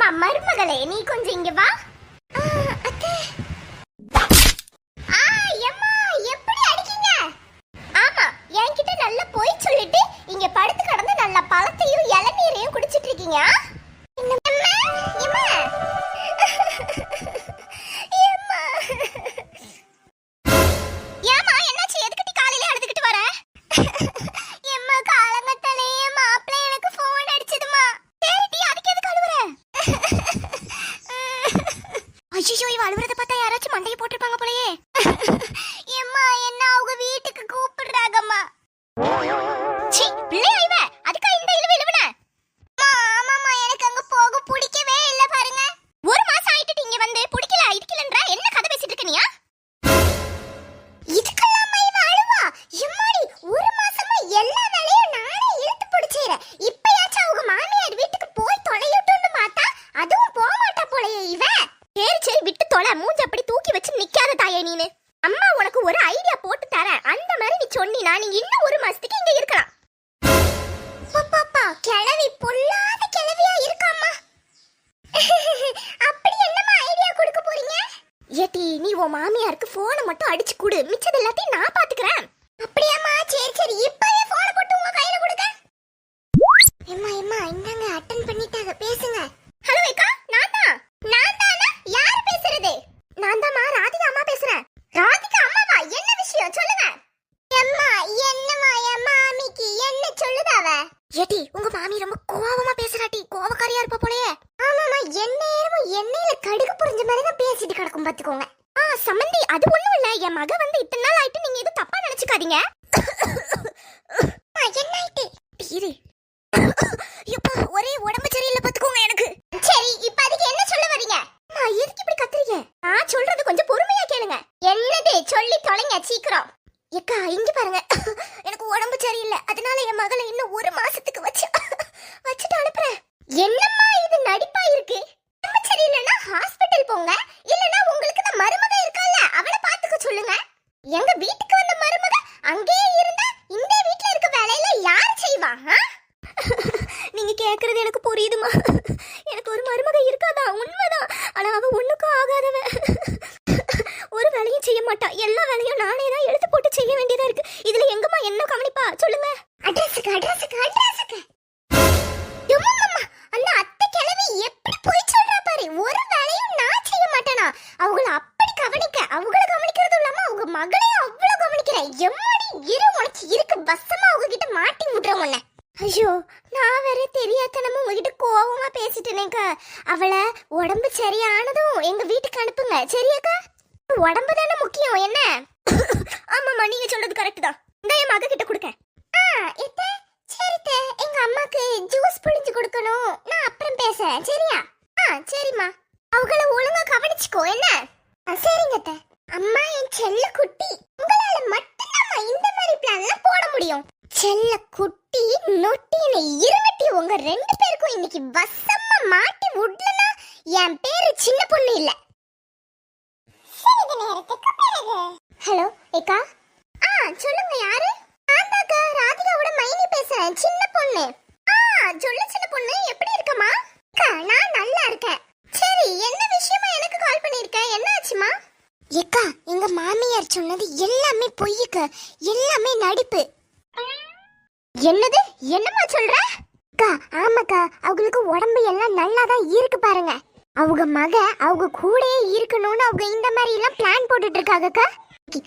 ஏமா மருமகளே, நீ கொஞ்சம் இங்க வா. அத்தை. ஏம்மா எப்படி அடிக்கீங்க? ஆமா, என்கிட்ட நல்லா போய் சொல்லிட்டு இங்க படுத்து கிடந்து நல்லா பழத்தையும் இளநீரையும் குடிச்சிட்டு இருக்கீங்க. மாமியாருக்கு போனை மட்டும் அடிச்சு கொடு, மிச்சது எல்லாத்தையும் நான் பாத்துக்கிறேன். அப்படியாம்மா? சரி சரி, இப்பவே போனை போட்டு உங்க கையில கொடுங்க. அம்மா அம்மா இந்தாங்க, அட்டெண்ட் பண்ணிட்டாங்க, பேசுங்க. ஹலோ ஏக்கா, நான் தானா? யார் பேசுறது? நான் தான்மா, ராதிகா அம்மா பேசுறேன். ராதிகா அம்மாவா? என்ன விஷயம் சொல்லுங்க. அம்மா என்னம்மா, என் மாமிக்கு என்ன சொல்லுதாவ? ஏடி உங்க மாமி ரொம்ப கோவமா பேசுறாட்டி, கோவக்காரியா இருப்ப போலயே. ஆமாமா, எந்நேரமும் எண்ணெயில கடுகு புரிஞ்ச மாதிரி தான் பேசிட்டு கிடக்கும், பாத்துக்கோங்க. சமந்தி, அது ஒண்ணும் இல்ல. என் மக வந்து இத்தனை நாள் ஆயிட்டு, நீங்க எதுவும் தப்பா நினைச்சுக்காதீங்க. என்ன ஆயிட்டு? இரு, ஒரே உடம்பு சரியில்லை பாத்துக்கோங்க எனக்கு. சரி, இப்ப அதுக்கு என்ன சொல்ல வரீங்க? எதுக்கு இப்படி கத்துறீங்க? நான் சொல்றது கொஞ்சம் பொறுமையா கேளுங்க. என்னது சொல்லி தொலைங்க சீக்கிரம். ஏக்கா இங்க பாருங்க, எனக்கு உடம்பு சரியில்லை, அதனால என் மகளை இன்னும் ஒரு மாசத்துக்கு வச்சுட்டு அனுப்புறேன். என்னம்மா இது நடிப்பா இருக்கு? உடம்பு சரியில்லைன்னா ஹாஸ்பிட்டல் போங்க, இல்லனா உங்களுக்கு தான் மருமக இருக்கால, அவளை பாத்துக்க சொல்லுங்க. எங்க வீட்டுக்கு வந்த மருமக அங்கேயே இருந்தா இந்த வீட்ல இருக்க வேலையில யார் செய்வா? நீங்க கேக்குறது எனக்கு புரியுதுமா. எனக்கு ஒரு மருமக இருக்காதா, உண்மைதான். ஆனா அவ ஒண்ணுக்கும் ஆகாதவ, ஒரு வேலையும் செய்ய மாட்டா. எல்லா வேலையும் நானே தான் எடுத்து போட்டு செய்ய வேண்டியதா இருக்கு. இதுல எங்கம்மா என்ன கவனிப்பா சொல்லுங்க. அட்ரஸ்க்கு அந்த அத்தை கிழவி எப்படி போய் சொல்றா பாரு. ஒரு வேலையும் நான் செய்ய மாட்டேனா? அவங்கள அப்படி கவனிக்க, அவங்கள கவனிக்கிறது இல்லாம அவங்க மகளையும் அவ்வளவு கவனிக்கிறேன். எம்மாடி இரு, உனக்கு இருக்கு பஸ்ஸமா அவங்க கிட்ட மாட்டி விடுறேன் உன்னை. ஐயோ, நான் வேற தெரியாதனமா உங்ககிட்ட கோவமா பேசிட்டேனேக்கா. அவளை உடம்பு சரியானதும் எங்க வீட்டுக்கு அனுப்புங்க, சரியாக்கா? உடம்பு தானே முக்கியம், என்ன? ஆமாம்மா, நீங்க சொல்றது கரெக்ட் தான். இந்த என் மக கிட்ட கொடுக்க. சரித்தே, எங்க அம்மாக்கு ஜூஸ் புழிஞ்சு கொடுக்கணும், நான் அப்புறம் பேசுறேன், சரியா? சரிம்மா, அவங்கள ஒழுங்கா கவனிச்சுக்கோ, என்ன? சரிங்க அத்தை. அம்மா என் செல்ல குட்டி, உங்களால மட்டும்தான் இந்த மாதிரி பிளான்லாம் போட முடியும். செல்ல குட்டி நொட்டினை இருங்கட்டி, உங்க ரெண்டு பேருக்கும் இன்னைக்கு வசமா மாட்டி விடலனா என் பேரு சின்ன பொண்ணு இல்ல. சிறிது நேரத்துக்கு பிறகு. ஹலோ ஏக்கா. சொல்லுங்க, யாரு? ஆந்தாக்கா, ராதிகாவோட மைனி பேசுறேன், சின்ன பொண்ணு. சொல்லு சின்ன பொண்ணு, எப்படி இருக்கமா? அக்கா நான் நல்லா இருக்கேன். சரி, என்ன விஷயமா எனக்கு கால் பண்ணிருக்க? என்ன ஆச்சுமா? ஏக்கா, எங்க மாமியார் சொன்னது எல்லாமே பொய்யுக்கு, எல்லாமே நடிப்பு. என்னது? என்னமா சொல்ற? அக்கா ஆமாக்கா, அவங்களுக்கு உடம்பு எல்லாம் நல்லா தான் இருக்கு பாருங்க. அவங்க மக அவங்க கூடயே இருக்கணும்னு அவங்க இந்த மாதிரி எல்லாம் பிளான் போட்டுட்டு இருக்காங்கக்கா.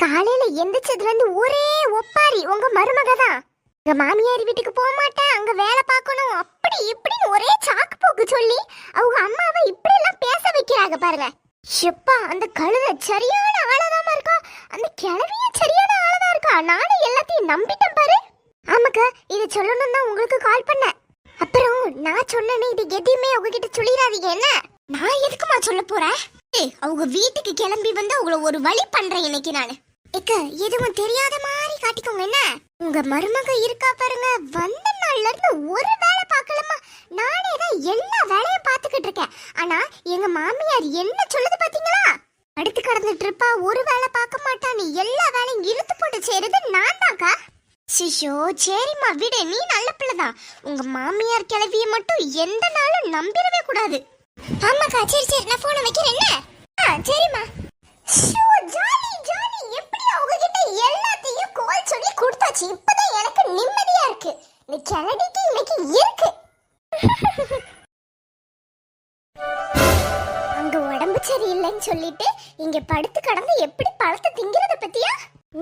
காலையில எந்திரிச்சதுல இருந்து ஒரே ஒப்பாரி உங்க மருமக தான். எங்க மாமியார் வீட்டுக்கு போக மாட்டேன், அங்க வேலை பார்க்கணும், அப்படி இப்படின்னு ஒரே சாக்கு போக்கு சொல்லி அவங்க அம்மாவை இப்படி எல்லாம் பேச வைக்கிறாங்க பாருங்க. ஷப்பா, அந்த கழுதை சரியான ஆளதாமா இருக்கா, அந்த கிழவியும் சரியான ஆளதா இருக்கா. நானும் எல்லாத்தையும் நம்பிட்டேன் பாரு. ஆமாக்கா, இது சொல்லணும் தான் உங்களுக்கு கால் பண்ணேன். அப்புறம் நான் சொன்னேன்னு இது எதையுமே அவங்க கிட்ட சொல்லிடாதீங்க, என்ன? நான் எதுக்குமா சொல்ல போறேன்? அவங்க வீட்டுக்கு கிளம்பி வந்து அவங்கள ஒரு வழி பண்றேன் இன்னைக்கு நானு. எதுவும் தெரியாத மாதிரி காட்டிக்கோங்க, என்ன? உங்க மருமக இருக்கா பாருங்க, வந்த நாள்ல இருந்து ஒரு வேலை பார்க்கலமா. நானே தான் எல்லா வேலையும் பார்த்துக்கிட்டு இருக்கேன். ஆனா எங்க மாமியார் என்ன சொல்லுது பாத்தீங்களா? அடுத்து கடந்துட்டு இருப்பா, ஒரு வேலை பார்க்க மாட்டா, நீ எல்லா வேலையும் இழுத்து போட்டு செய்யறது நான் தான்க்கா. சிஷோ, சரிம்மா விடு, நீ நல்ல பிள்ளைதான். உங்க மாமியார் கிளவிய மட்டும் எந்த நாளும் நம்பிடவே கூடாது. ஆமாக்கா சரி சரி நான் போனை வைக்கிறேன் என்ன சரிம்மா. ஷோ ஜாலி ஜாலி எப்படி அவங்ககிட்ட எல்லாத்தையும் கால் சொல்லி கொடுத்தாச்சு. இப்பதான் எனக்கு நிம்மதியா இருக்கு. இந்த கிளடிக்கு இன்னைக்கு இருக்கு. அங்க உடம்பு சரியில்லைன்னு சொல்லிட்டு இங்க படுத்து கடந்து எப்படி பழத்தை திங்கிறத பத்தியா?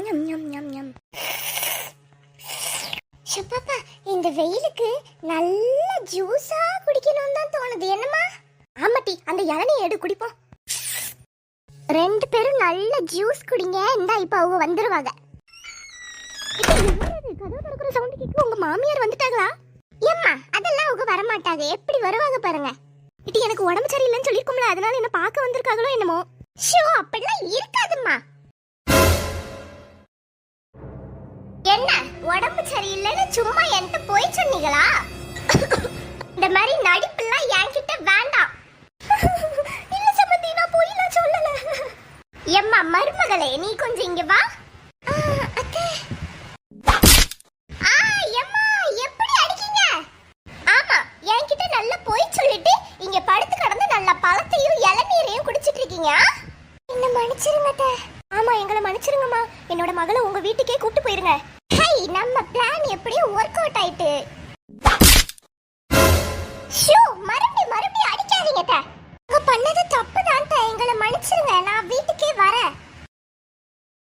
ஞம் ஞம் ஞம் ஞம். ஷப்பாப்பா இந்த வெயிலுக்கு நல்ல ஜூஸா குடிக்கணும்னு தான் தோணுது என்னமா? ஆமாட்டி அந்த இளநீ எடு குடிப்போம். ரெண்டு பேரும் நல்ல ஜூஸ் குடிங்க. இந்தா இப்ப அவங்க வந்துருவாங்க. கதவு திறக்கிற சவுண்ட் கேட்கு. உங்க மாமியார் வந்துட்டாங்களா? ஏம்மா அதெல்லாம் அவங்க வர மாட்டாங்க. எப்படி வருவாங்க பாருங்க. இது எனக்கு உடம்பு சரியில்லைன்னு சொல்லிருக்கோம்ல, அதனால என்ன பார்க்க வந்திருக்காங்களோ என்னமோ. ஷோ அப்படிலாம் இருக்காதும்மா. என்ன உடம்பு சரியில்லைன்னு சும்மா என்கிட்ட போய் சொன்னீங்களா? இந்த மாதிரி நடிப்பெல்லாம் என்கிட்ட வேண்டாம். இல்ல சமந்தி நான் போயிலாம் சொல்லல. எம்மா மருமகளே நீ கொஞ்சம் இங்க வா. அத்தை எம்மா எப்படி அடிக்கீங்க? ஆமா என்கிட்ட நல்லா போய் சொல்லிட்டு இங்க படுத்து கடந்து நல்ல பழத்தையும் இளநீரையும் குடிச்சிட்டு இருக்கீங்க. என்ன மன்னிச்சிருங்க அத்தை. ஆமா எங்களை மன்னிச்சிருங்கம்மா. என்னோட மகளை உங்க வீட்டுக்கே கூட்டு போயிருங்க. ஹை நம்ம பிளான் எப்படியும் ஒர்க் அவுட் ஆயிட்டு.